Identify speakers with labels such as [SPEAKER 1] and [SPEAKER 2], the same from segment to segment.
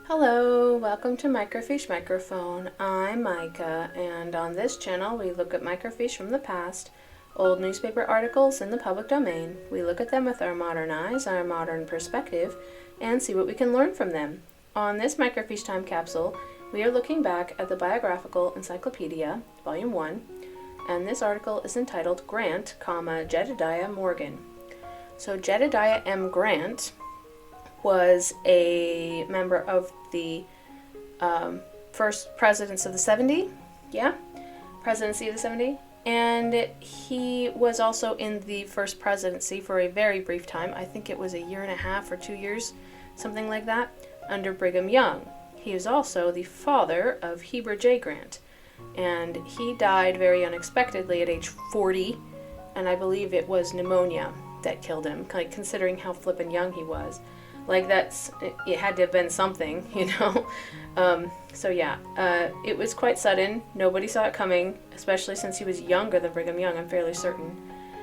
[SPEAKER 1] Hello, welcome to Microfiche Microphone. I'm Micah, and on this channel we look at microfiche from the past, old newspaper articles in the public domain. We look at them with our modern eyes, our modern perspective, and see what we can learn from them. On this microfiche time capsule, we are looking back at the Biographical Encyclopedia, Volume 1, and this article is entitled Grant, Jedediah Morgan. So Jedediah M. Grant was a member of the first Presidency of the 70, Presidency of the 70, and he was also in the first presidency for a very brief time. I think it was a year and a half or 2 years, something like that, under Brigham Young. He was also the father of Heber J. Grant, and he died very unexpectedly at age 40, and I believe it was pneumonia that killed him, considering how flippin' young he was. It had to have been something, it was quite sudden. Nobody saw it coming, especially since he was younger than Brigham Young, I'm fairly certain.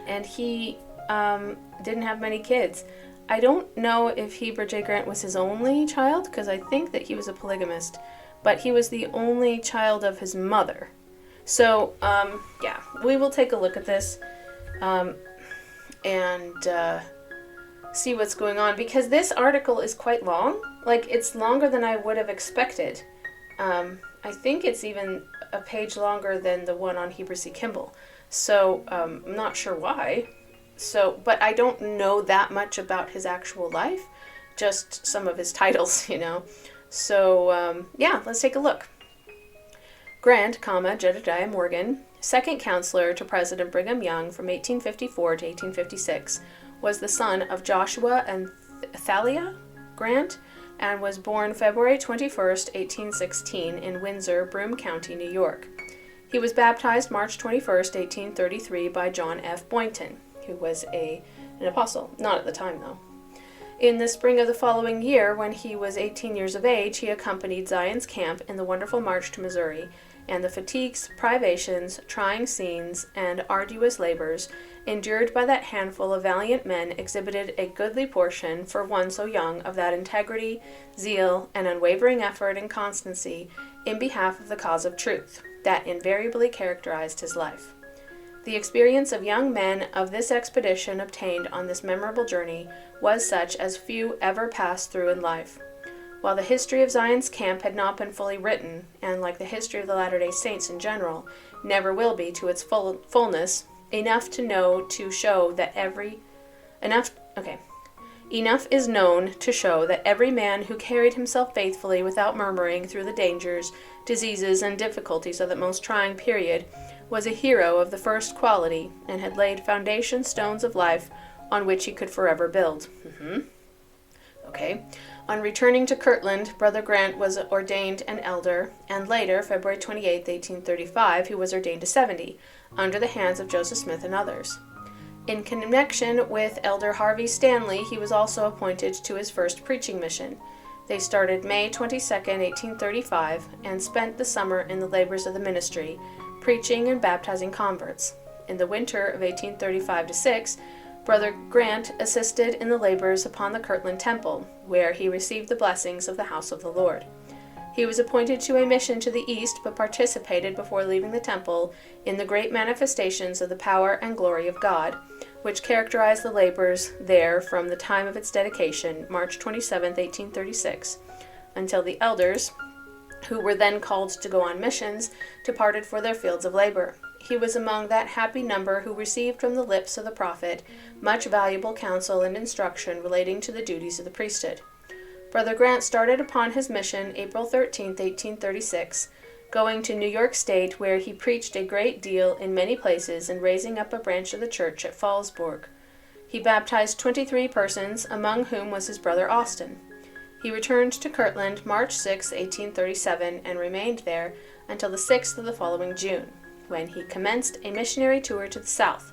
[SPEAKER 1] And he didn't have many kids. I don't know if Heber J. Grant was his only child, because I think that he was a polygamist, but he was the only child of his mother. So, we will take a look at this and see what's going on, because this article is quite long. It's longer than I would have expected. I think it's even a page longer than the one on Heber C. Kimball. So I'm not sure why. But I don't know that much about his actual life, just some of his titles, So let's take a look. Grant, Jedediah Morgan, second counselor to President Brigham Young from 1854 to 1856, was the son of Joshua and Thalia Grant, and was born February 21st, 1816 in Windsor, Broome County, New York. He was baptized March 21st, 1833 by John F. Boynton, who was an apostle, not at the time though. In the spring of the following year, when he was 18 years of age, he accompanied Zion's camp in the wonderful march to Missouri, and the fatigues, privations, trying scenes, and arduous labors endured by that handful of valiant men exhibited a goodly portion, for one so young, of that integrity, zeal, and unwavering effort and constancy in behalf of the cause of truth that invariably characterized his life. The experience of young men of this expedition obtained on this memorable journey was such as few ever passed through in life. While the history of Zion's camp had not been fully written, and like the history of the Latter-day Saints in general, never will be to its fullness, enough is known to show that every man who carried himself faithfully without murmuring through the dangers, diseases, and difficulties of that most trying period was a hero of the first quality, and had laid foundation stones of life on which he could forever build. On returning to Kirtland, Brother Grant was ordained an elder, and later, February 28, 1835, he was ordained a 70, under the hands of Joseph Smith and others. In connection with Elder Harvey Stanley, he was also appointed to his first preaching mission. They started May 22, 1835, and spent the summer in the labors of the ministry, preaching and baptizing converts. In the winter of 1835-6, Brother Grant assisted in the labors upon the Kirtland Temple, where he received the blessings of the house of the Lord. He was appointed to a mission to the east, but participated before leaving the temple in the great manifestations of the power and glory of God, which characterized the labors there from the time of its dedication, March 27, 1836, until the elders, who were then called to go on missions, departed for their fields of labor. He was among that happy number who received from the lips of the prophet much valuable counsel and instruction relating to the duties of the priesthood. Brother Grant started upon his mission April 13, 1836, going to New York State, where he preached a great deal in many places and raising up a branch of the church at Fallsburg. He baptized 23 persons, among whom was his brother Austin. He returned to Kirtland March 6, 1837, and remained there until the 6th of the following June, when he commenced a missionary tour to the South,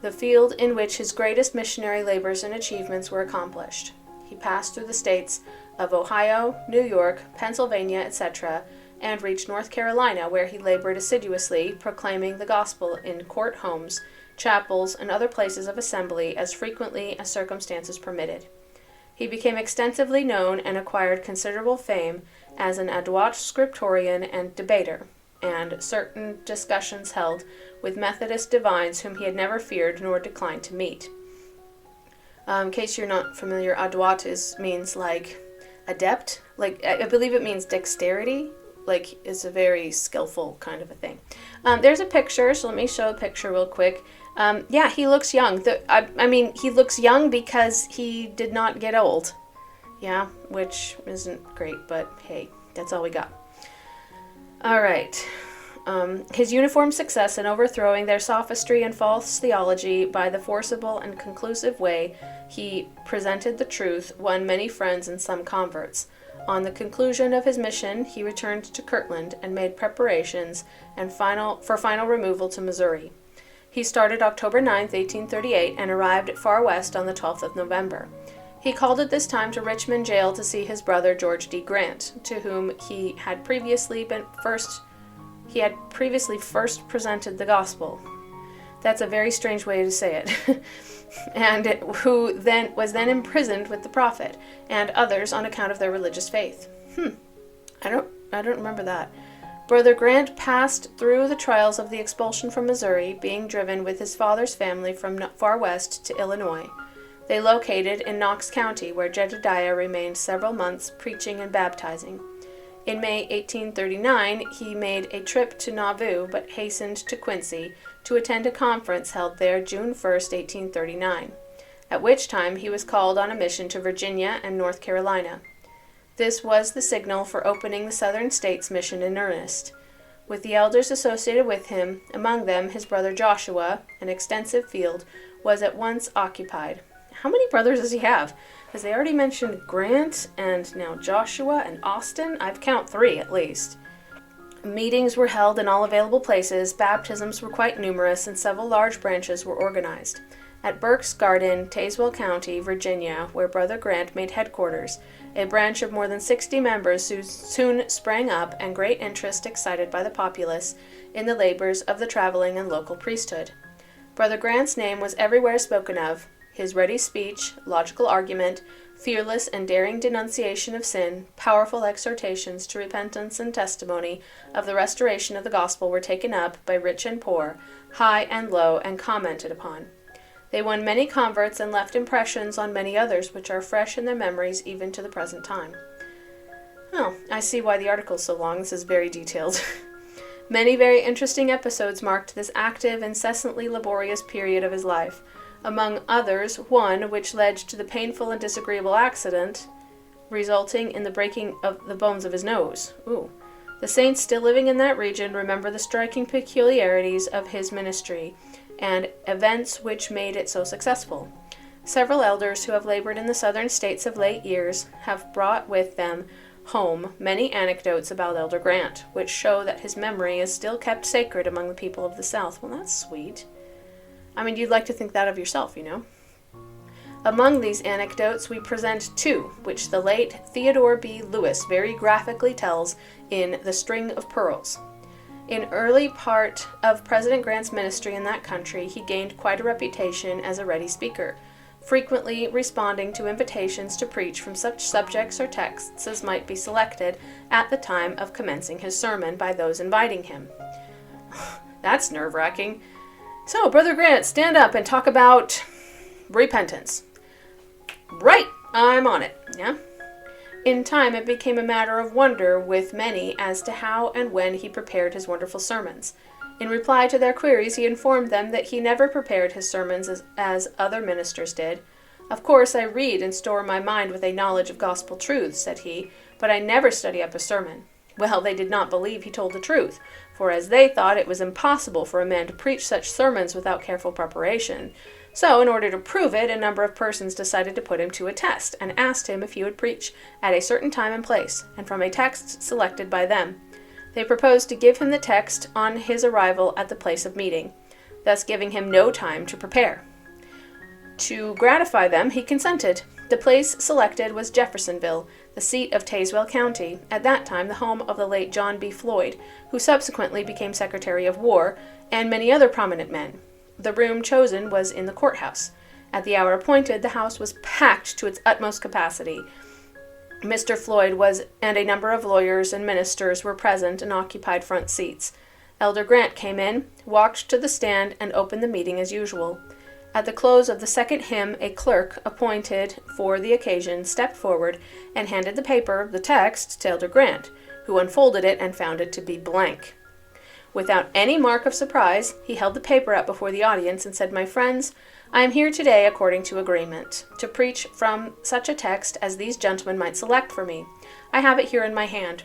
[SPEAKER 1] the field in which his greatest missionary labors and achievements were accomplished. He passed through the states of Ohio, New York, Pennsylvania, etc., and reached North Carolina, where he labored assiduously, proclaiming the gospel in court homes, chapels, and other places of assembly as frequently as circumstances permitted. He became extensively known and acquired considerable fame as an adroit scriptorian and debater, and certain discussions held with Methodist divines whom he had never feared nor declined to meet. In case you're not familiar, adroit means like adept. Like, I believe it means dexterity. Like, it's a very skillful kind of a thing. There's a picture, so let me show a picture real quick. Yeah, he looks young. I mean, he looks young because he did not get old. Yeah, which isn't great, but hey, that's all we got. All right. His uniform success in overthrowing their sophistry and false theology by the forcible and conclusive way he presented the truth won many friends and some converts. On the conclusion of his mission, he returned to Kirtland and made preparations for final removal to Missouri. He started October 9, 1838, and arrived at Far West on the 12th of November. He called at this time to Richmond jail to see his brother George D. Grant, to whom he had previously first presented the gospel. That's a very strange way to say it. And who was then imprisoned with the prophet and others on account of their religious faith. I don't remember that. Brother Grant passed through the trials of the expulsion from Missouri, being driven with his father's family from Far West to Illinois. They located in Knox County, where Jedediah remained several months preaching and baptizing. In May 1839, he made a trip to Nauvoo, but hastened to Quincy to attend a conference held there June 1, 1839, at which time he was called on a mission to Virginia and North Carolina. This was the signal for opening the Southern States mission in earnest. With the elders associated with him, among them his brother Joshua, an extensive field was at once occupied. How many brothers does he have? Because they already mentioned Grant, and now Joshua and Austin. I've count 3 at least. Meetings were held in all available places, baptisms were quite numerous, and several large branches were organized. At Burke's Garden, Tazewell County, Virginia, where Brother Grant made headquarters, a branch of more than 60 members soon sprang up, and great interest excited by the populace in the labors of the traveling and local priesthood. Brother Grant's name was everywhere spoken of. His ready speech, logical argument, fearless and daring denunciation of sin, powerful exhortations to repentance and testimony of the restoration of the gospel were taken up by rich and poor, high and low, and commented upon. They won many converts and left impressions on many others which are fresh in their memories even to the present time. Oh, I see why the article is so long. This is very detailed. Many very interesting episodes marked this active, incessantly laborious period of his life. Among others, one which led to the painful and disagreeable accident resulting in the breaking of the bones of his nose. The saints still living in that region remember the striking peculiarities of his ministry and events which made it so successful. Several elders who have labored in the southern states of late years have brought with them home many anecdotes about Elder Grant, which show that his memory is still kept sacred among the people of the South. Well, that's sweet. I mean, you'd like to think that of yourself, you know. Among these anecdotes, we present 2, which the late Theodore B. Lewis very graphically tells in The String of Pearls. In early part of President Grant's ministry in that country, he gained quite a reputation as a ready speaker, frequently responding to invitations to preach from such subjects or texts as might be selected at the time of commencing his sermon by those inviting him. That's nerve-wracking. So, Brother Grant, stand up and talk about repentance. Right, I'm on it, yeah? In time, it became a matter of wonder with many as to how and when he prepared his wonderful sermons. In reply to their queries, he informed them that he never prepared his sermons as other ministers did. Of course, I read and store my mind with a knowledge of gospel truths, said he, but I never study up a sermon. Well, they did not believe he told the truth, for as they thought it was impossible for a man to preach such sermons without careful preparation. So, in order to prove it, a number of persons decided to put him to a test, and asked him if he would preach at a certain time and place, and from a text selected by them. They proposed to give him the text on his arrival at the place of meeting, thus giving him no time to prepare. To gratify them, he consented. The place selected was Jeffersonville, the seat of Tazewell County, at that time the home of the late John B. Floyd, who subsequently became Secretary of War, and many other prominent men. The room chosen was in the courthouse. At the hour appointed, the house was packed to its utmost capacity. Mr. Floyd and a number of lawyers and ministers were present and occupied front seats. Elder Grant came in, walked to the stand, and opened the meeting as usual. At the close of the second hymn, a clerk appointed for the occasion stepped forward and handed the text, to Elder Grant, who unfolded it and found it to be blank. Without any mark of surprise, he held the paper up before the audience and said, "My friends, I am here today, according to agreement, to preach from such a text as these gentlemen might select for me. I have it here in my hand.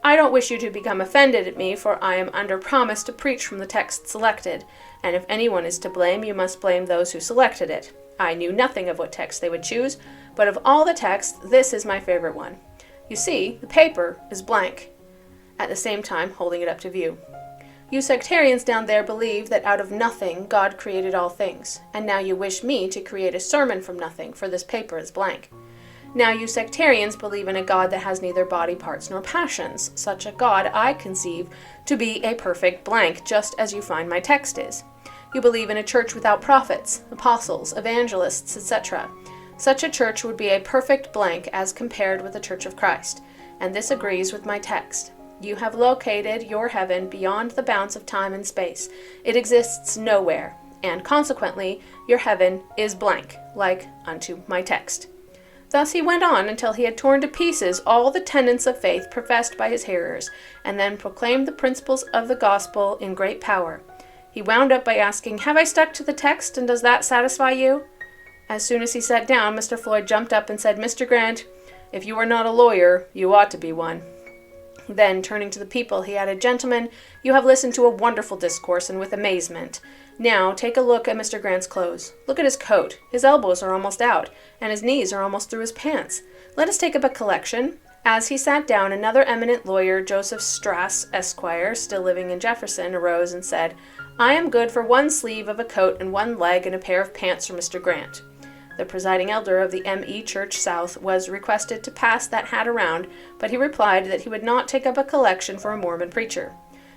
[SPEAKER 1] I don't wish you to become offended at me, for I am under promise to preach from the text selected, and if anyone is to blame, you must blame those who selected it. I knew nothing of what text they would choose, but of all the texts, this is my favorite one. You see, the paper is blank," at the same time holding it up to view. "You sectarians down there believe that out of nothing God created all things, and now you wish me to create a sermon from nothing, for this paper is blank. Now you sectarians believe in a God that has neither body parts nor passions. Such a God I conceive to be a perfect blank, just as you find my text is. You believe in a church without prophets, apostles, evangelists, etc. Such a church would be a perfect blank as compared with the Church of Christ, and this agrees with my text. You have located your heaven beyond the bounds of time and space. It exists nowhere, and consequently your heaven is blank, like unto my text." Thus he went on until he had torn to pieces all the tenets of faith professed by his hearers, and then proclaimed the principles of the gospel in great power. He wound up by asking, "Have I stuck to the text, and does that satisfy you?" As soon as he sat down, Mr. Floyd jumped up and said, "Mr. Grant, if you are not a lawyer, you ought to be one." Then, turning to the people, he added, "Gentlemen, you have listened to a wonderful discourse, and with amazement. Now, take a look at Mr. Grant's clothes. Look at his coat. His elbows are almost out, and his knees are almost through his pants. Let us take up a collection." As he sat down, another eminent lawyer, Joseph Strass, Esquire, still living in Jefferson, arose and said, "I am good for one sleeve of a coat and one leg and a pair of pants for Mr. Grant." The presiding elder of the M.E. Church South was requested to pass that hat around, but he replied that he would not take up a collection for a Mormon preacher.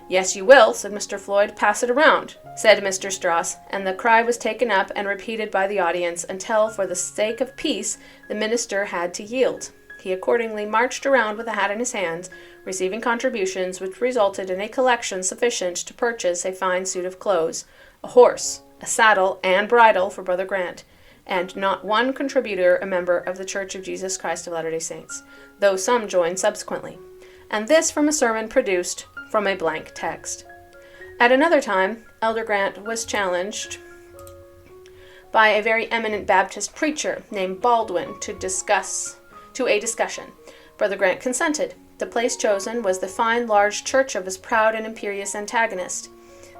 [SPEAKER 1] "Yes, you will," said Mr. Floyd. "Pass it around," said Mr. Strass, and the cry was taken up and repeated by the audience until, for the sake of peace, the minister had to yield. He accordingly marched around with a hat in his hands, receiving contributions which resulted in a collection sufficient to purchase a fine suit of clothes, a horse, a saddle, and bridle for Brother Grant, and not one contributor a member of the Church of Jesus Christ of Latter-day Saints, though some joined subsequently. And this from a sermon produced from a blank text. At another time, Elder Grant was challenged by a very eminent Baptist preacher named Baldwin to a discussion. Brother Grant consented. The place chosen was the fine large church of his proud and imperious antagonist.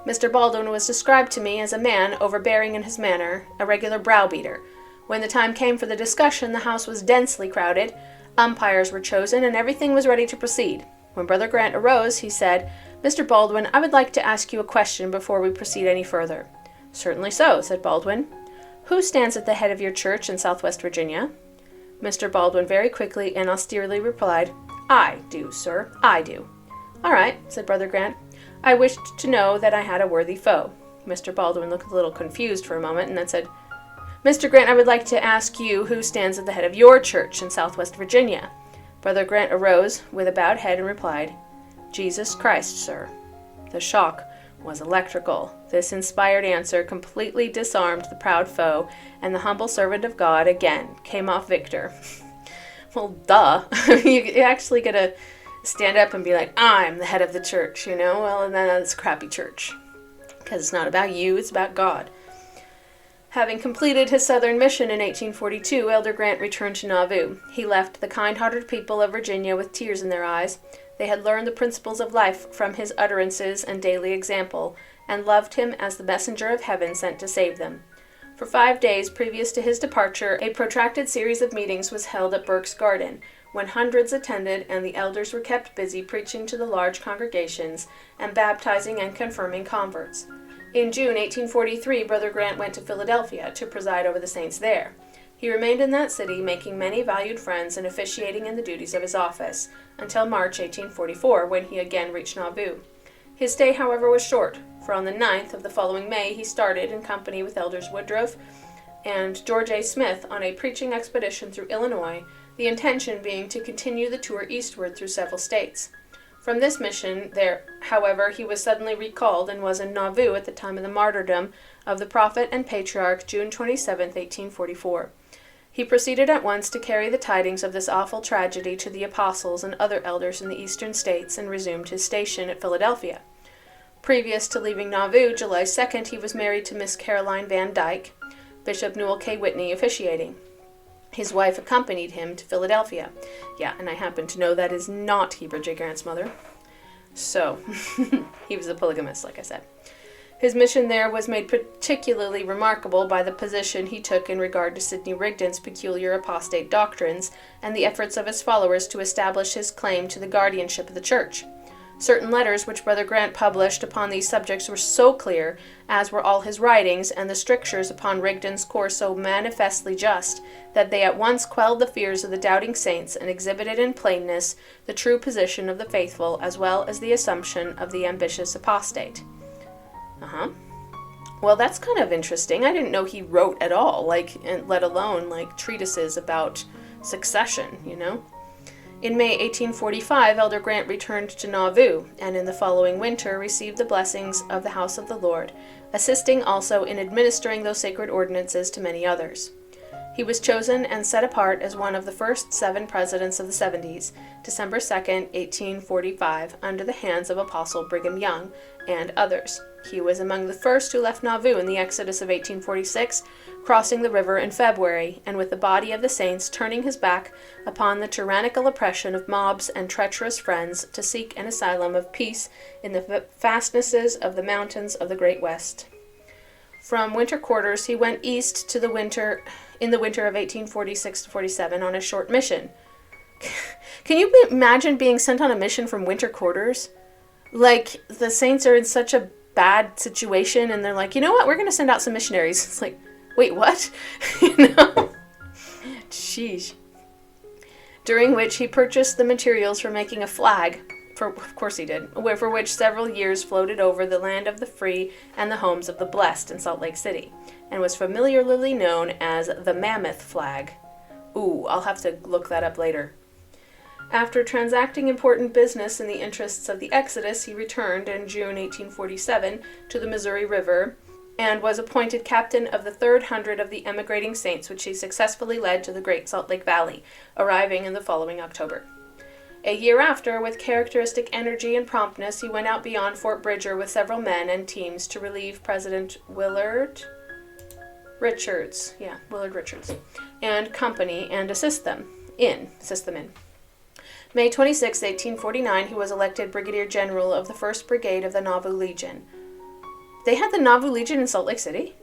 [SPEAKER 1] Mr. Baldwin was described to me as a man overbearing in his manner, a regular browbeater. When the time came for the discussion, the house was densely crowded, umpires were chosen, and everything was ready to proceed. When Brother Grant arose, he said, "Mr. Baldwin, I would like to ask you a question before we proceed any further." "Certainly so," said Baldwin. "Who stands at the head of your church in Southwest Virginia?" Mr. Baldwin very quickly and austerely replied, "I do, sir, I do." "All right," said Brother Grant. "I wished to know that I had a worthy foe." Mr. Baldwin looked a little confused for a moment and then said, "Mr. Grant, I would like to ask you who stands at the head of your church in Southwest Virginia." Brother Grant arose with a bowed head and replied, "Jesus Christ, sir." The shock was electrical. This inspired answer completely disarmed the proud foe, and the humble servant of God again came off victor. Well, duh. You actually get to stand up and be like, "I'm the head of the church," you know? Well, and then that's a crappy church. Because it's not about you, it's about God. Having completed his southern mission in 1842, Elder Grant returned to Nauvoo. He left the kind-hearted people of Virginia with tears in their eyes. They had learned the principles of life from his utterances and daily example, and loved him as the messenger of heaven sent to save them. For 5 days previous to his departure, a protracted series of meetings was held at Burke's Garden, when hundreds attended and the elders were kept busy preaching to the large congregations and baptizing and confirming converts. In June 1843, Brother Grant went to Philadelphia to preside over the saints there. He remained in that city, making many valued friends and officiating in the duties of his office, until March 1844, when he again reached Nauvoo. His stay, however, was short, for on the 9th of the following May he started, in company with Elders Woodruff, and George A. Smith on a preaching expedition through Illinois, the intention being to continue the tour eastward through several states. From this mission there, however, he was suddenly recalled and was in Nauvoo at the time of the martyrdom of the prophet and patriarch, June 27, 1844. He proceeded at once to carry the tidings of this awful tragedy to the apostles and other elders in the eastern states and resumed his station at Philadelphia. Previous to leaving Nauvoo, July 2nd, he was married to Miss Caroline Van Dyke, Bishop Newell K. Whitney officiating. His wife accompanied him to Philadelphia. Yeah, and I happen to know that is not Heber J. Grant's mother. So, he was a polygamist, like I said. His mission there was made particularly remarkable by the position he took in regard to Sidney Rigdon's peculiar apostate doctrines and the efforts of his followers to establish his claim to the guardianship of the Church. Certain letters which Brother Grant published upon these subjects were so clear, as were all his writings, and the strictures upon Rigdon's course so manifestly just, that they at once quelled the fears of the doubting saints and exhibited in plainness the true position of the faithful as well as the assumption of the ambitious apostate. Well, that's kind of interesting. I didn't know he wrote at all, let alone treatises about succession, In May 1845, Elder Grant returned to Nauvoo, and in the following winter received the blessings of the house of the Lord, assisting also in administering those sacred ordinances to many others. He was chosen and set apart as one of the first 7 presidents of the 70s, December 2nd, 1845, under the hands of Apostle Brigham Young and others. He was among the first who left Nauvoo in the Exodus of 1846, crossing the river in February, and with the body of the saints turning his back upon the tyrannical oppression of mobs and treacherous friends to seek an asylum of peace in the fastnesses of the mountains of the Great West. From winter quarters he went east to the winter of 1846-47 on a short mission. Can you imagine being sent on a mission from winter quarters? The saints are in such a bad situation, and they're like, you know what, we're going to send out some missionaries. It's like, wait, what? Sheesh. During which he purchased the materials for making a flag, of course he did, for which several years floated over the land of the free and the homes of the blessed in Salt Lake City, and was familiarly known as the Mammoth Flag. Ooh, I'll have to look that up later. After transacting important business in the interests of the Exodus, he returned in June 1847 to the Missouri River and was appointed captain of the 3rd Hundred of the emigrating saints, which he successfully led to the Great Salt Lake Valley, arriving in the following October. A year after, with characteristic energy and promptness, he went out beyond Fort Bridger with several men and teams to relieve President Willard Richards, and company and assist them in. May 26, 1849, he was elected Brigadier General of the 1st Brigade of the Nauvoo Legion. They had the Nauvoo Legion in Salt Lake City?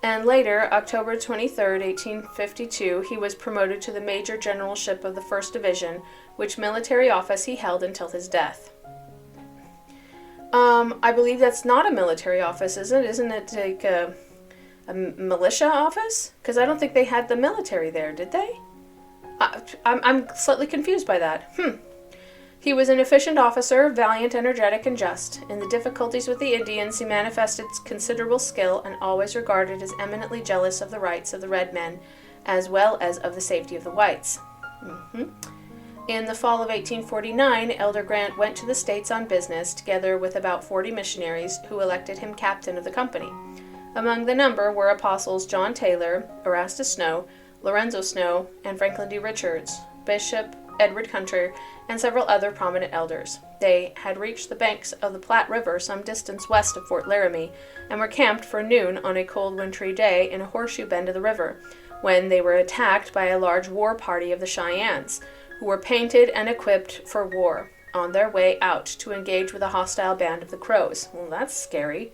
[SPEAKER 1] And later, October 23, 1852, he was promoted to the Major Generalship of the 1st Division, which military office he held until his death. I believe that's not a military office, is it? Isn't it like a militia office? Because I don't think they had the military there, did they? I'm slightly confused by that. He was an efficient officer, valiant, energetic, and just. In the difficulties with the Indians, he manifested considerable skill and always regarded as eminently jealous of the rights of the red men, as well as of the safety of the whites. In the fall of 1849, Elder Grant went to the States on business, together with about 40 missionaries, who elected him captain of the company. Among the number were apostles John Taylor, Erastus Snow, Lorenzo Snow, and Franklin D. Richards, Bishop Edward Hunter, and several other prominent elders. They had reached the banks of the Platte River some distance west of Fort Laramie, and were camped for noon on a cold wintry day in a horseshoe bend of the river, when they were attacked by a large war party of the Cheyennes, who were painted and equipped for war, on their way out to engage with a hostile band of the Crows. Well, that's scary.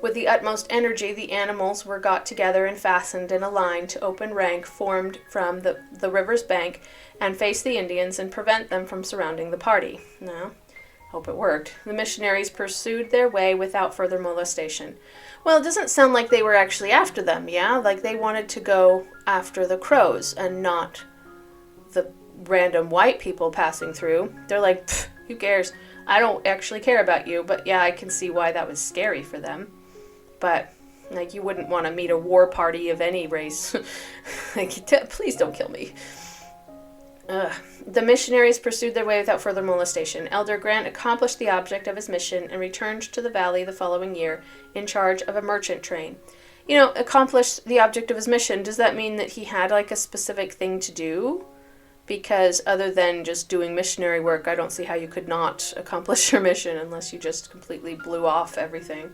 [SPEAKER 1] With the utmost energy, the animals were got together and fastened in a line to open rank formed from the river's bank and face the Indians and prevent them from surrounding the party. Now, hope it worked. The missionaries pursued their way without further molestation. Well, it doesn't sound like they were actually after them, yeah? Like they wanted to go after the Crows and not the random white people passing through. They're like, who cares? I don't actually care about you, but yeah, I can see why that was scary for them. But, Like, you wouldn't want to meet a war party of any race. Like, please don't kill me. The missionaries pursued their way without further molestation. Elder Grant accomplished the object of his mission and returned to the valley the following year in charge of a merchant train. Accomplished the object of his mission, does that mean that he had, like, a specific thing to do? Because other than just doing missionary work, I don't see how you could not accomplish your mission unless you just completely blew off everything.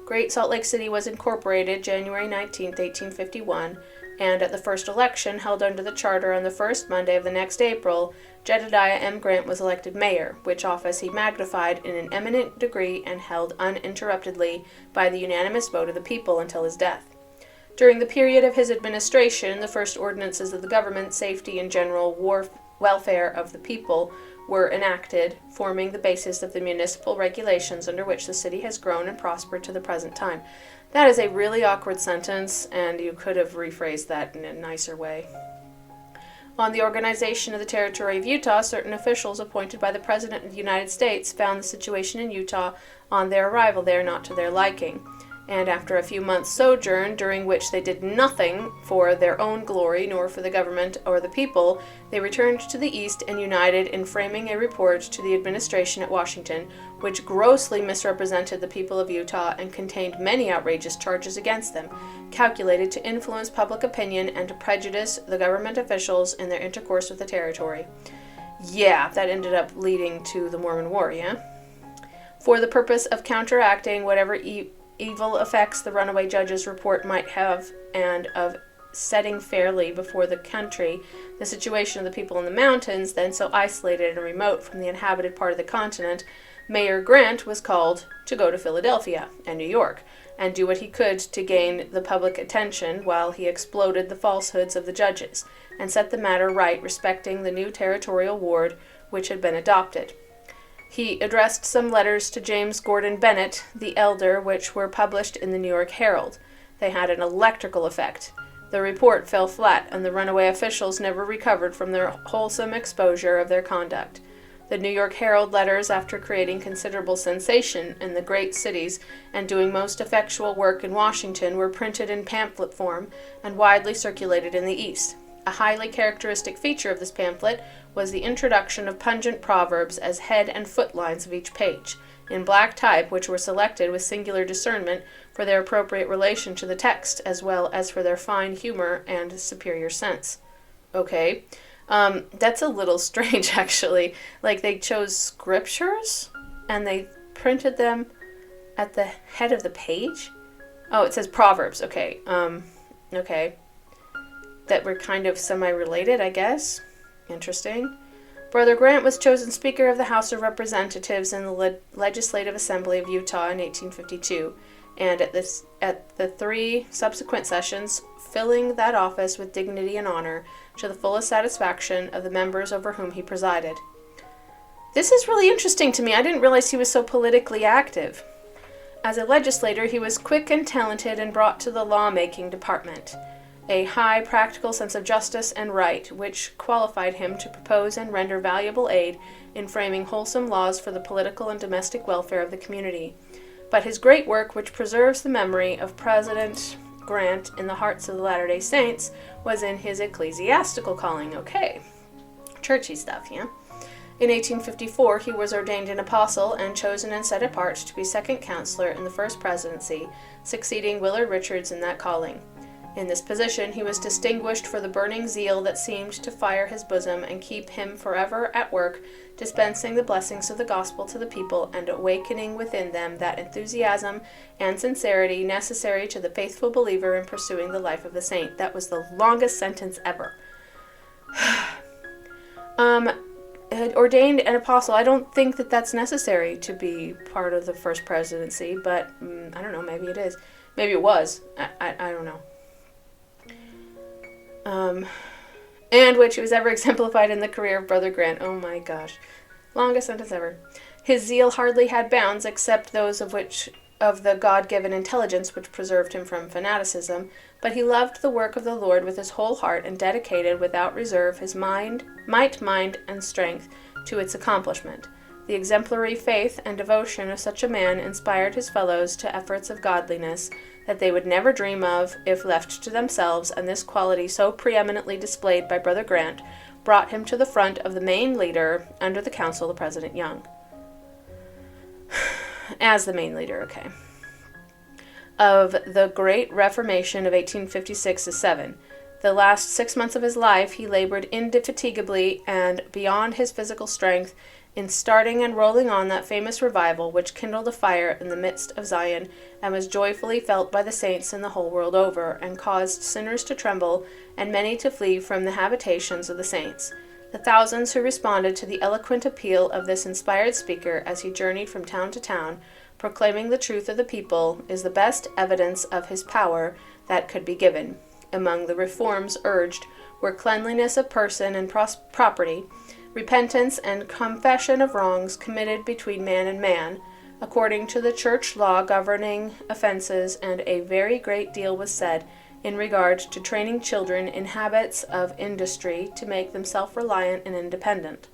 [SPEAKER 1] Great Salt Lake City was incorporated January 19th, 1851, and at the first election, held under the charter on the first Monday of the next April, Jedediah M. Grant was elected mayor, which office he magnified in an eminent degree and held uninterruptedly by the unanimous vote of the people until his death. During the period of his administration, the first ordinances of the government, safety, and general welfare of the people were enacted, forming the basis of the municipal regulations under which the city has grown and prospered to the present time. That is a really awkward sentence, and you could have rephrased that in a nicer way. On the organization of the Territory of Utah, certain officials appointed by the President of the United States found the situation in Utah on their arrival there not to their liking. And after a few months' sojourn, during which they did nothing for their own glory nor for the government or the people, they returned to the East and united in framing a report to the administration at Washington, which grossly misrepresented the people of Utah and contained many outrageous charges against them, calculated to influence public opinion and to prejudice the government officials in their intercourse with the territory. Yeah, that ended up leading to the Mormon War, yeah? For the purpose of counteracting whatever evil effects the runaway judge's report might have, and of setting fairly before the country the situation of the people in the mountains, then so isolated and remote from the inhabited part of the continent, Mayor Grant was called to go to Philadelphia and New York, and do what he could to gain the public attention while he exploded the falsehoods of the judges, and set the matter right respecting the new territorial ward which had been adopted. He addressed some letters to James Gordon Bennett, the elder, which were published in the New York Herald. They had an electrical effect. The report fell flat, and the runaway officials never recovered from their wholesome exposure of their conduct. The New York Herald letters, after creating considerable sensation in the great cities and doing most effectual work in Washington, were printed in pamphlet form and widely circulated in the East. A highly characteristic feature of this pamphlet was the introduction of pungent proverbs as head and foot lines of each page, in black type, which were selected with singular discernment for their appropriate relation to the text, as well as for their fine humor and superior sense. Okay, that's a little strange, actually. Like, they chose scriptures, and they printed them at the head of the page? Oh, it says proverbs, okay, okay. That were kind of semi-related, I guess. Interesting. Brother Grant was chosen Speaker of the House of Representatives in the Legislative Assembly of Utah in 1852, and at the 3 subsequent sessions, filling that office with dignity and honor to the fullest satisfaction of the members over whom he presided. This is really interesting to me. I didn't realize he was so politically active. As a legislator, he was quick and talented and brought to the lawmaking department a high practical sense of justice and right, which qualified him to propose and render valuable aid in framing wholesome laws for the political and domestic welfare of the community. But his great work, which preserves the memory of President Grant in the hearts of the Latter-day Saints, was in his ecclesiastical calling. Okay, churchy stuff, yeah? In 1854, he was ordained an apostle and chosen and set apart to be second counselor in the first presidency, succeeding Willard Richards in that calling. In this position, he was distinguished for the burning zeal that seemed to fire his bosom and keep him forever at work, dispensing the blessings of the gospel to the people and awakening within them that enthusiasm and sincerity necessary to the faithful believer in pursuing the life of the saint. That was the longest sentence ever. Ordained an apostle. I don't think that that's necessary to be part of the first presidency, but I don't know, maybe it is. Maybe it was. I don't know. And which was ever exemplified in the career of Brother Grant. Oh my gosh. Longest sentence ever. His zeal hardly had bounds except those of the God-given intelligence which preserved him from fanaticism, but he loved the work of the Lord with his whole heart and dedicated without reserve his might, mind, and strength to its accomplishment. The exemplary faith and devotion of such a man inspired his fellows to efforts of godliness that they would never dream of if left to themselves, and this quality so preeminently displayed by Brother Grant brought him to the front of the main leader under the counsel of President Young. As the main leader, okay. Of the Great Reformation of 1856-7. The last 6 months of his life he labored indefatigably and beyond his physical strength in starting and rolling on that famous revival which kindled a fire in the midst of Zion and was joyfully felt by the saints in the whole world over, and caused sinners to tremble and many to flee from the habitations of the saints. The thousands who responded to the eloquent appeal of this inspired speaker as he journeyed from town to town, proclaiming the truth of the people, is the best evidence of his power that could be given. Among the reforms urged were cleanliness of person and property, repentance and confession of wrongs committed between man and man, according to the church law governing offenses, and a very great deal was said in regard to training children in habits of industry to make them self-reliant and independent.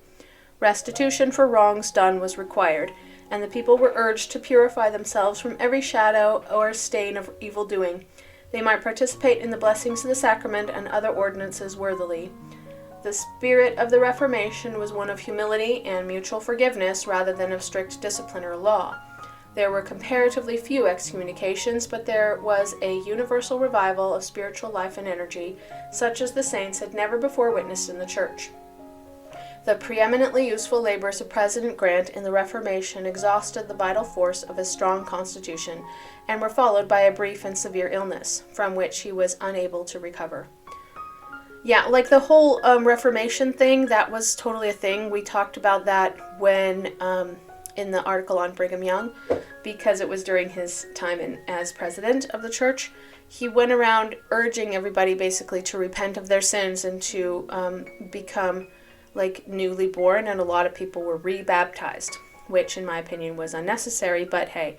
[SPEAKER 1] Restitution for wrongs done was required, and the people were urged to purify themselves from every shadow or stain of evil doing. They might participate in the blessings of the sacrament and other ordinances worthily. The spirit of the Reformation was one of humility and mutual forgiveness rather than of strict discipline or law. There were comparatively few excommunications, but there was a universal revival of spiritual life and energy, such as the saints had never before witnessed in the Church. The preeminently useful labors of President Grant in the Reformation exhausted the vital force of his strong constitution, and were followed by a brief and severe illness, from which he was unable to recover. Yeah, like the whole Reformation thing, that was totally a thing. We talked about that when in the article on Brigham Young, because it was during his time as president of the church. He went around urging everybody basically to repent of their sins and to become like newly born, and a lot of people were rebaptized, which in my opinion was unnecessary, but hey,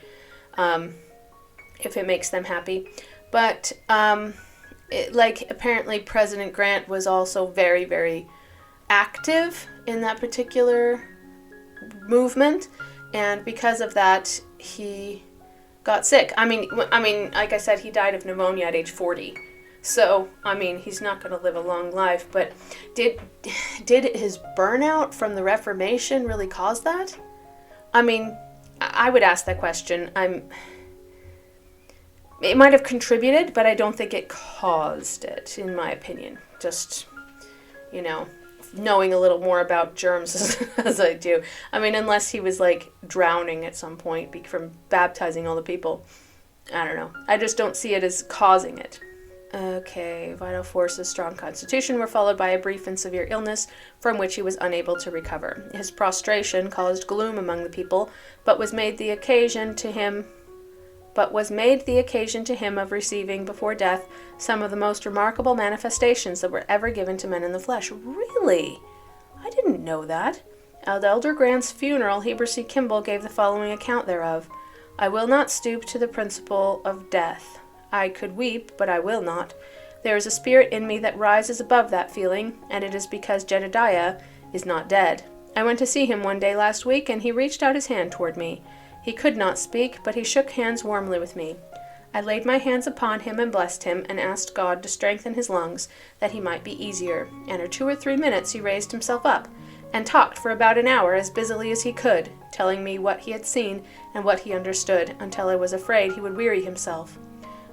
[SPEAKER 1] if it makes them happy. But apparently President Grant was also very, very active in that particular movement, and because of that, he got sick. I mean, like I said, he died of pneumonia at age 40. So, I mean, he's not going to live a long life, but did his burnout from the Reformation really cause that? I mean, I would ask that question. It might have contributed, but I don't think it caused it, in my opinion. Just, knowing a little more about germs as I do. I mean, unless he was, drowning at some point from baptizing all the people. I don't know. I just don't see it as causing it. Okay, vital forces, strong constitution were followed by a brief and severe illness from which he was unable to recover. His prostration caused gloom among the people, but was made the occasion to him of receiving before death some of the most remarkable manifestations that were ever given to men in the flesh. Really? I didn't know that. At Elder Grant's funeral, Heber C. Kimball gave the following account thereof. I will not stoop to the principle of death. I could weep, but I will not. There is a spirit in me that rises above that feeling, and it is because Jedediah is not dead. I went to see him one day last week, and he reached out his hand toward me. He could not speak, but he shook hands warmly with me. I laid my hands upon him and blessed him, and asked God to strengthen his lungs, that he might be easier. And in 2 or 3 minutes he raised himself up, and talked for about an hour as busily as he could, telling me what he had seen and what he understood, until I was afraid he would weary himself.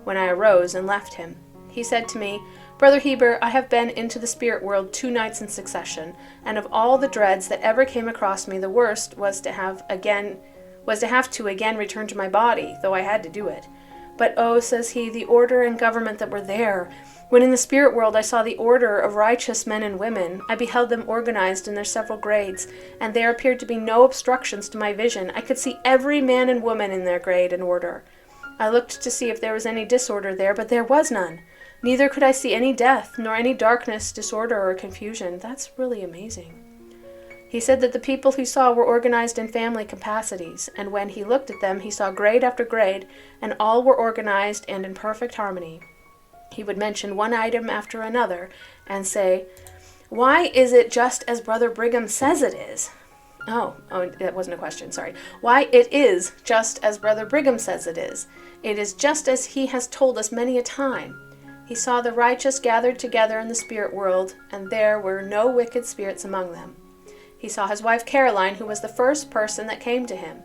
[SPEAKER 1] When I arose and left him, he said to me, Brother Heber, I have been into the spirit world 2 nights in succession, and of all the dreads that ever came across me, the worst was to have to again return to my body, though I had to do it. But oh, says he, the order and government that were there. When in the spirit world I saw the order of righteous men and women, I beheld them organized in their several grades, and there appeared to be no obstructions to my vision. I could see every man and woman in their grade and order. I looked to see if there was any disorder there, but there was none. Neither could I see any death, nor any darkness, disorder, or confusion. That's really amazing. He said that the people he saw were organized in family capacities, and when he looked at them, he saw grade after grade, and all were organized and in perfect harmony. He would mention one item after another, and say, Why is it just as Brother Brigham says it is? Oh, that wasn't a question, sorry. Why, it is just as Brother Brigham says it is. It is just as he has told us many a time. He saw the righteous gathered together in the spirit world, and there were no wicked spirits among them. He saw his wife Caroline, who was the first person that came to him.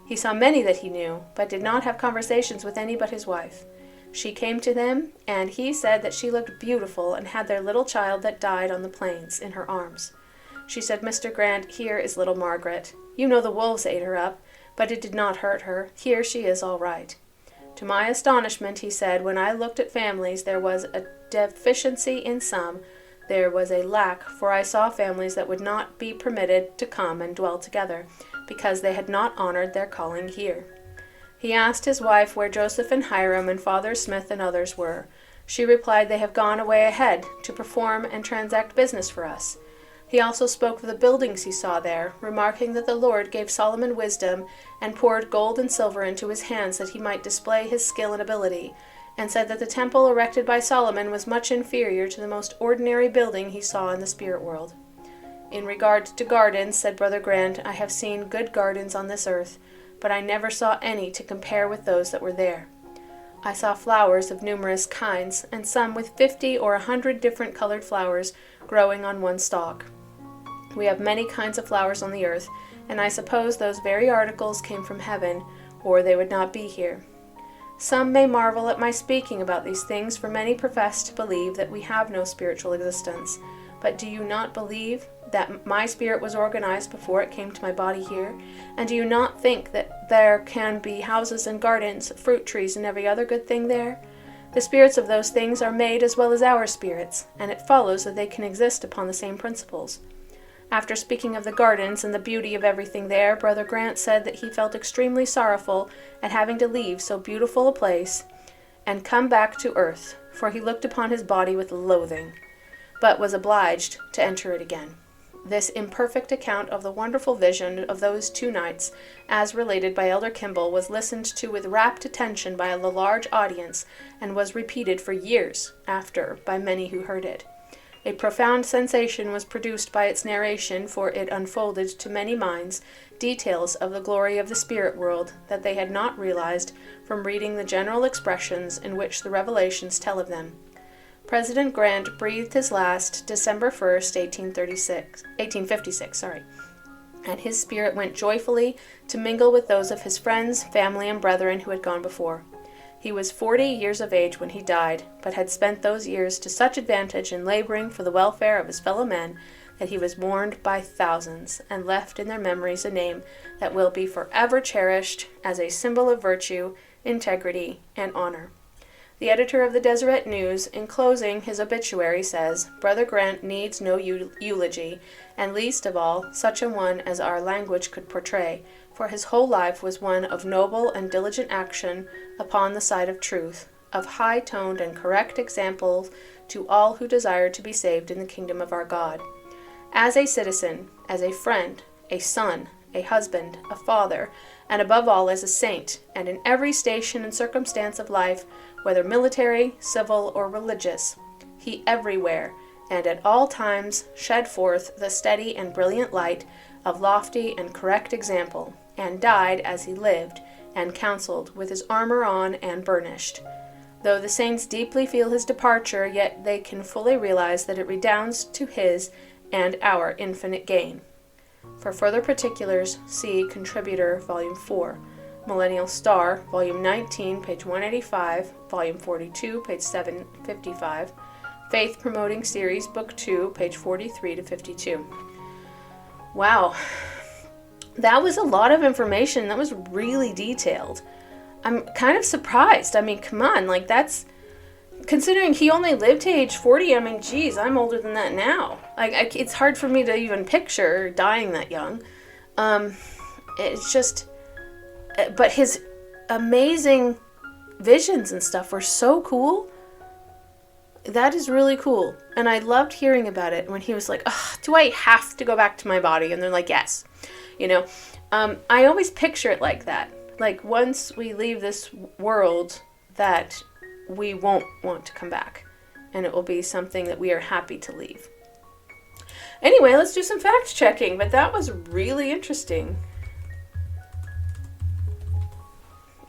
[SPEAKER 1] He saw many that he knew, but did not have conversations with any but his wife. She came to them, and he said that she looked beautiful and had their little child that died on the plains in her arms. She said, Mr. Grant, here is little Margaret. You know the wolves ate her up, but it did not hurt her. Here she is all right. To my astonishment, he said, when I looked at families, there was a deficiency in some, there was a lack, for I saw families that would not be permitted to come and dwell together, because they had not honored their calling here. He asked his wife where Joseph and Hiram and Father Smith and others were. She replied, they have gone away ahead to perform and transact business for us. He also spoke of the buildings he saw there, remarking that the Lord gave Solomon wisdom and poured gold and silver into his hands that he might display his skill and ability, and said that the temple erected by Solomon was much inferior to the most ordinary building he saw in the spirit world. In regard to gardens, said Brother Grant, I have seen good gardens on this earth, but I never saw any to compare with those that were there. I saw flowers of numerous kinds, and some with 50 or 100 different colored flowers growing on one stalk. We have many kinds of flowers on the earth, and I suppose those very articles came from heaven, or they would not be here. Some may marvel at my speaking about these things, for many profess to believe that we have no spiritual existence. But do you not believe that my spirit was organized before it came to my body here? And do you not think that there can be houses and gardens, fruit trees, and every other good thing there? The spirits of those things are made as well as our spirits, and it follows that they can exist upon the same principles. After speaking of the gardens and the beauty of everything there, Brother Grant said that he felt extremely sorrowful at having to leave so beautiful a place and come back to earth, for he looked upon his body with loathing, but was obliged to enter it again. This imperfect account of the wonderful vision of those 2 nights, as related by Elder Kimball, was listened to with rapt attention by a large audience, and was repeated for years after by many who heard it. A profound sensation was produced by its narration, for it unfolded to many minds details of the glory of the spirit world that they had not realized from reading the general expressions in which the revelations tell of them. President Grant breathed his last December 1st, 1856, and his spirit went joyfully to mingle with those of his friends, family, and brethren who had gone before. He was 40 years of age when he died, but had spent those years to such advantage in laboring for the welfare of his fellow men that he was mourned by thousands, and left in their memories a name that will be forever cherished as a symbol of virtue, integrity, and honor. The editor of the Deseret News, in closing his obituary, says, Brother Grant needs no eulogy, and least of all such a one as our language could portray, for his whole life was one of noble and diligent action upon the side of truth, of high-toned and correct example to all who desire to be saved in the kingdom of our God. As a citizen, as a friend, a son, a husband, a father, and above all as a saint, and in every station and circumstance of life, whether military, civil, or religious, he everywhere and at all times shed forth the steady and brilliant light of lofty and correct example, and died as he lived, and counseled with his armor on and burnished. Though the saints deeply feel his departure, yet they can fully realize that it redounds to his and our infinite gain. For further particulars, see Contributor, Volume 4, Millennial Star, Volume 19, page 185, Volume 42, page 755, Faith Promoting Series, Book 2, page 43 to 52. Wow. That was a lot of information. That was really detailed. I'm kind of surprised. I mean, come on, like that's, considering he only lived to age 40, I mean, geez, I'm older than that now. Like, it's hard for me to even picture dying that young. It's just, but his amazing visions and stuff were so cool. That is really cool. And I loved hearing about it when he was like, oh, do I have to go back to my body? And they're like, yes. You know, I always picture it like that. Like, once we leave this world, that we won't want to come back. And it will be something that we are happy to leave. Anyway, let's do some fact checking, but that was really interesting.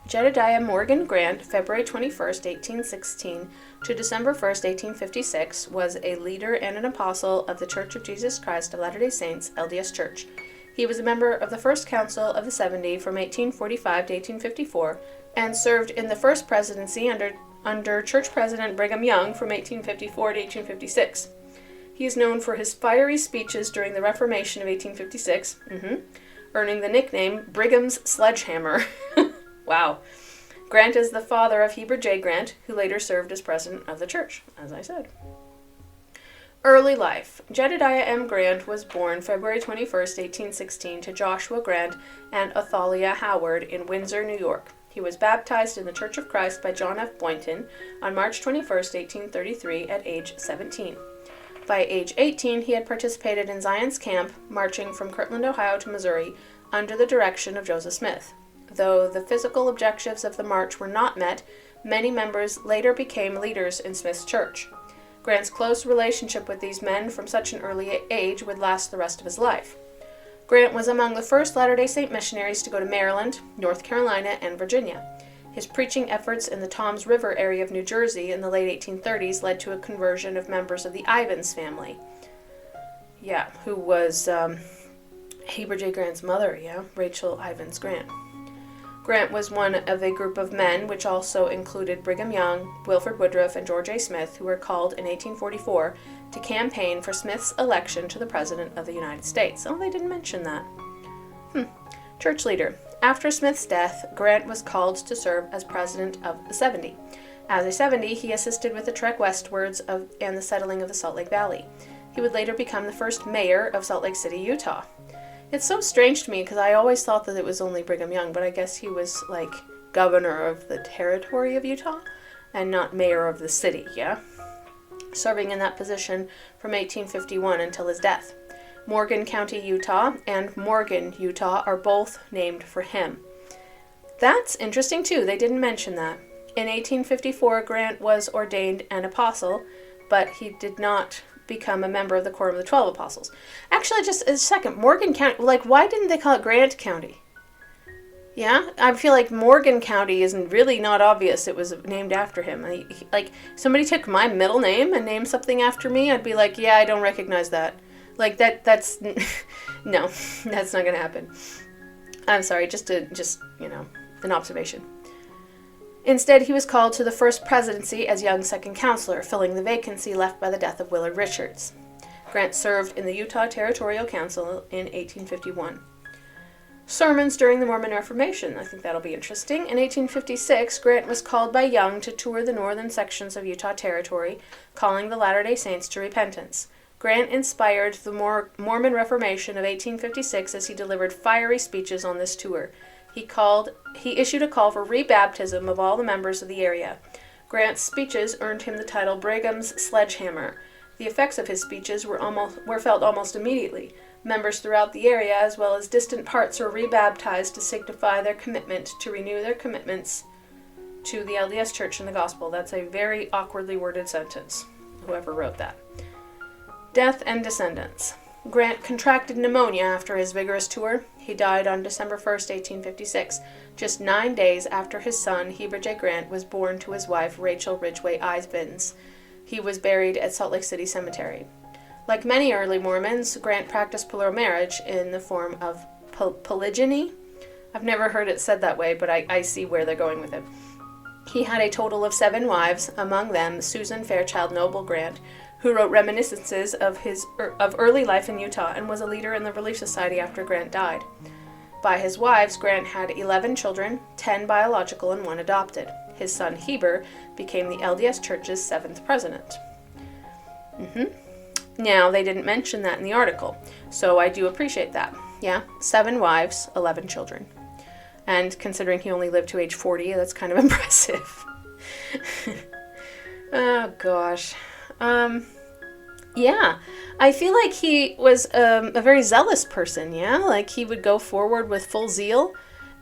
[SPEAKER 1] Jedediah Morgan Grant, February 21st, 1816 to December 1st, 1856, was a leader and an apostle of the Church of Jesus Christ of Latter-day Saints, LDS Church. He was a member of the First Council of the 70 from 1845 to 1854 and served in the First Presidency under Church President Brigham Young from 1854 to 1856. He is known for his fiery speeches during the Reformation of 1856, earning the nickname Brigham's Sledgehammer. Wow. Grant is the father of Heber J. Grant, who later served as president of the church, as I said. Early life. Jedediah M. Grant was born February 21st, 1816 to Joshua Grant and Athalia Howard in Windsor, New York. He was baptized in the Church of Christ by John F. Boynton on March 21st, 1833 at age 17. By age 18, he had participated in Zion's Camp, marching from Kirtland, Ohio to Missouri, under the direction of Joseph Smith. Though the physical objectives of the march were not met, many members later became leaders in Smith's church. Grant's close relationship with these men from such an early age would last the rest of his life. Grant was among the first Latter-day Saint missionaries to go to Maryland, North Carolina, and Virginia. His preaching efforts in the Toms River area of New Jersey in the late 1830s led to a conversion of members of the Ivins family. Who was Heber J. Grant's mother, Rachel Ivins Grant. Grant was one of a group of men which also included Brigham Young, Wilford Woodruff, and George A. Smith, who were called in 1844 to campaign for Smith's election to the President of the United States. Oh, they didn't mention that. Church leader. After Smith's death, Grant was called to serve as president of the 70. As a 70, he assisted with the trek westwards and the settling of the Salt Lake Valley. He would later become the first mayor of Salt Lake City, Utah. It's so strange to me because I always thought that it was only Brigham Young, but I guess he was like governor of the territory of Utah and not mayor of the city, serving in that position from 1851 until his death. Morgan County, Utah, and Morgan, Utah are both named for him. That's interesting too. They didn't mention that. In 1854, Grant was ordained an apostle, but he did not become a member of the Quorum of the 12 Apostles. Actually, just a second, Morgan County, why didn't they call it Grant County? I feel like Morgan County isn't really not obvious it was named after him. Somebody took my middle name and named something after me, I'd be like, I don't recognize that. That's, no, that's not going to happen. I'm sorry, just an observation. Instead, he was called to the First Presidency as Young's second counselor, filling the vacancy left by the death of Willard Richards. Grant served in the Utah Territorial Council in 1851. Sermons during the Mormon Reformation. I think that'll be interesting. In 1856, Grant was called by Young to tour the northern sections of Utah Territory, calling the Latter-day Saints to repentance. Grant inspired the Mormon Reformation of 1856 as he delivered fiery speeches on this tour. He issued a call for rebaptism of all the members of the area. Grant's speeches earned him the title Brigham's Sledgehammer. The effects of his speeches were felt almost immediately. Members throughout the area, as well as distant parts, were rebaptized to signify their commitment to renew their commitments to the LDS Church and the Gospel. That's a very awkwardly worded sentence, whoever wrote that. Death and descendants. Grant contracted pneumonia after his vigorous tour. He died on December 1st, 1856, just 9 days after his son, Heber J. Grant, was born to his wife, Rachel Ridgway Ivins. He was buried at Salt Lake City Cemetery. Like many early Mormons, Grant practiced plural marriage in the form of polygyny. I've never heard it said that way, but I see where they're going with it. He had a total of 7 wives, among them Susan Fairchild Noble Grant, who wrote reminiscences of early life in Utah and was a leader in the Relief Society after Grant died. By his wives, Grant had 11 children, 10 biological and 1 adopted. His son Heber became the LDS Church's 7th president. Now, they didn't mention that in the article, so I do appreciate that. 7 wives, 11 children. And considering he only lived to age 40, that's kind of impressive. Oh, gosh. I feel like he was a very zealous person, Like he would go forward with full zeal,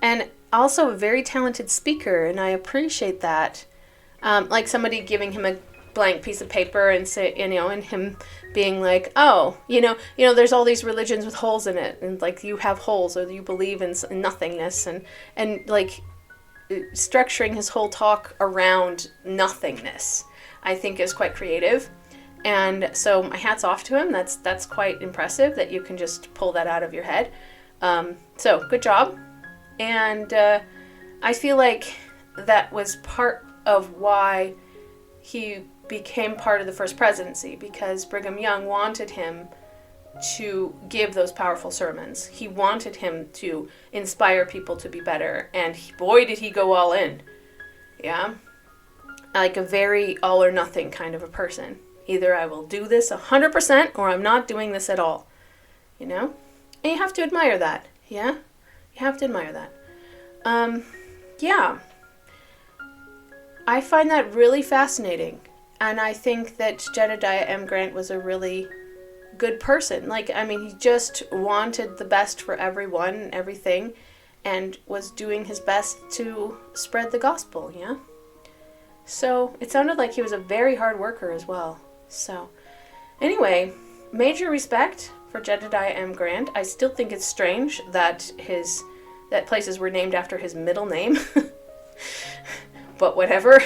[SPEAKER 1] and also a very talented speaker, and I appreciate that. Like somebody giving him blank piece of paper and say, and him being like, oh, there's all these religions with holes in it, and like you have holes, or you believe in nothingness, and like structuring his whole talk around nothingness, I think is quite creative. And so my hat's off to him. That's quite impressive that you can just pull that out of your head. So good job. And I feel like that was part of why he became part of the first presidency, because Brigham Young wanted him to give those powerful sermons. He wanted him to inspire people to be better, and boy did he go all in. Yeah, like a very all or nothing kind of a person. Either I will do this 100% or I'm not doing this at all. And you have to admire that. Yeah, you have to admire that. Yeah, I find that really fascinating. And I think that Jedediah M. Grant was a really good person. He just wanted the best for everyone and everything, and was doing his best to spread the gospel, yeah? So it sounded like he was a very hard worker as well. So anyway, major respect for Jedediah M. Grant. I still think it's strange that that places were named after his middle name. But whatever.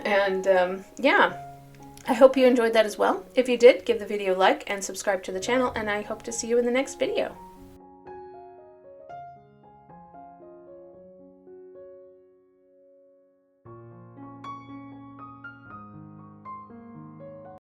[SPEAKER 1] And yeah, I hope you enjoyed that as well. If you did, give the video a like and subscribe to the channel, and I hope to see you in the next video.